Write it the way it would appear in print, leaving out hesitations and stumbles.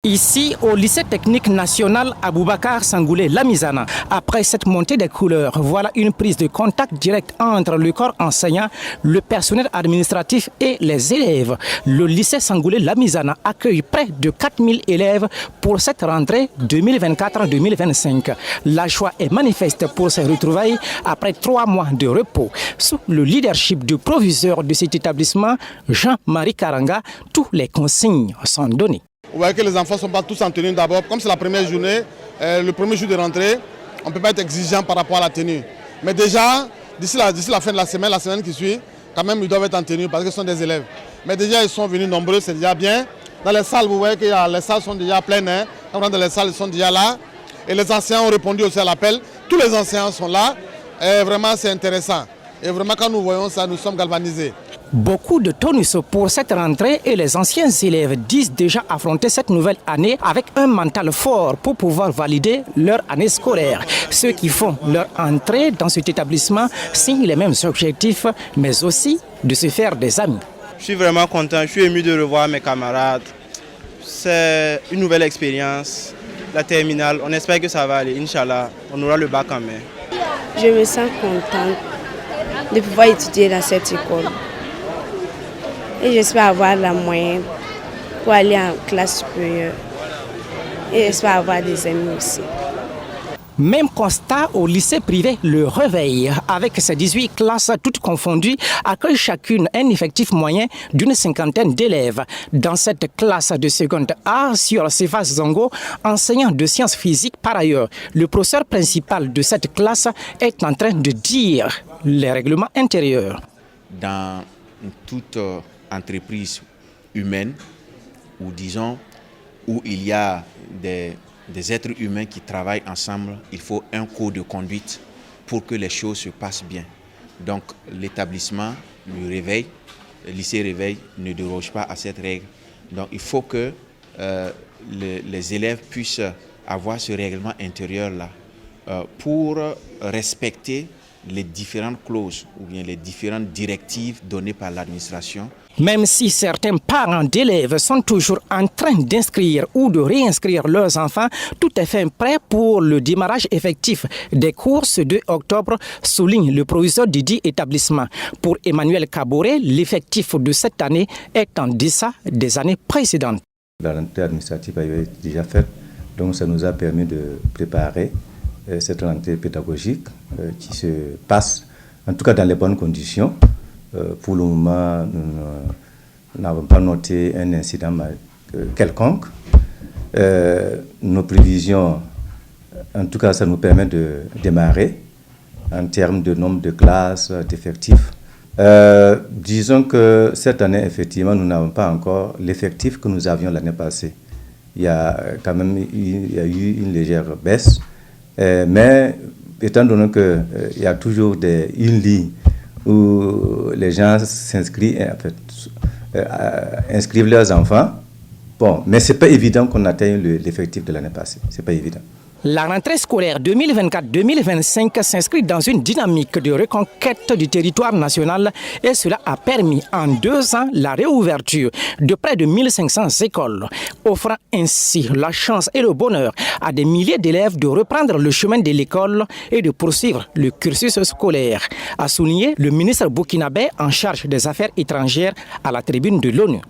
Ici, au lycée technique national Aboubacar Sangoulé Lamizana, après cette montée des couleurs, voilà une prise de contact direct entre le corps enseignant, le personnel administratif et les élèves. Le lycée Sangoulé Lamizana accueille près de 4000 élèves pour cette rentrée 2024-2025. La joie est manifeste pour ces retrouvailles après 3 mois de repos. Sous le leadership du proviseur de cet établissement, Jean-Marie Karanga, toutes les consignes sont données. Vous voyez que les enfants ne sont pas tous en tenue d'abord. Comme c'est la première journée, le premier jour de rentrée, on ne peut pas être exigeant par rapport à la tenue. Mais déjà, d'ici la fin de la semaine qui suit, quand même, ils doivent être en tenue parce que ce sont des élèves. Mais déjà, ils sont venus nombreux, c'est déjà bien. Dans les salles, vous voyez que les salles sont déjà pleines. Hein. Dans les salles, ils sont déjà là. Et les enseignants ont répondu aussi à l'appel. Tous les enseignants sont là. Et vraiment, c'est intéressant. Et vraiment, quand nous voyons ça, nous sommes galvanisés. Beaucoup de tonus pour cette rentrée et les anciens élèves disent déjà affronter cette nouvelle année avec un mental fort pour pouvoir valider leur année scolaire. Ceux qui font leur entrée dans cet établissement signent les mêmes objectifs, mais aussi de se faire des amis. Je suis vraiment content, je suis ému de revoir mes camarades. C'est une nouvelle expérience. La terminale, on espère que ça va aller, Inch'Allah, on aura le bac en mai. Je me sens contente de pouvoir étudier dans cette école. Et j'espère avoir la moyenne pour aller en classe supérieure. Et j'espère avoir des amis aussi. Même constat au lycée privé Le Réveil, avec ses 18 classes toutes confondues, accueille chacune un effectif moyen d'une 50aine d'élèves. Dans cette classe de seconde A, sur Sefa Zongo, enseignant de sciences physiques par ailleurs, le professeur principal de cette classe est en train de dire les règlements intérieurs. Dans toute entreprise humaine, ou disons, où il y a des êtres humains qui travaillent ensemble, il faut un code de conduite pour que les choses se passent bien. Donc l'établissement, le lycée Réveil ne déroge pas à cette règle. Donc il faut que les élèves puissent avoir ce règlement intérieur-là pour respecter les différentes clauses ou bien les différentes directives données par l'administration. Même si certains parents d'élèves sont toujours en train d'inscrire ou de réinscrire leurs enfants, tout est fait prêt pour le démarrage effectif des cours ce 2 octobre, souligne le proviseur du dit établissement. Pour Emmanuel Kaboré, l'effectif de cette année est en deçà des années précédentes. La rentrée administrative a été déjà faite, donc ça nous a permis de préparer cette rentrée pédagogique qui se passe, en tout cas dans les bonnes conditions. Pour le moment, nous n'avons pas noté un incident quelconque. Nos prévisions, en tout cas, ça nous permet de démarrer en termes de nombre de classes, d'effectifs. Disons que cette année, effectivement, nous n'avons pas encore l'effectif que nous avions l'année passée. Il y a quand même eu une légère baisse. Mais étant donné qu'il y a toujours une ligne où les gens s'inscrivent, inscrivent leurs enfants, bon, mais ce n'est pas évident qu'on atteigne l'effectif de l'année passée, ce n'est pas évident. La rentrée scolaire 2024-2025 s'inscrit dans une dynamique de reconquête du territoire national et cela a permis en 2 ans la réouverture de près de 1500 écoles, offrant ainsi la chance et le bonheur à des milliers d'élèves de reprendre le chemin de l'école et de poursuivre le cursus scolaire, a souligné le ministre burkinabé en charge des Affaires étrangères à la tribune de l'ONU.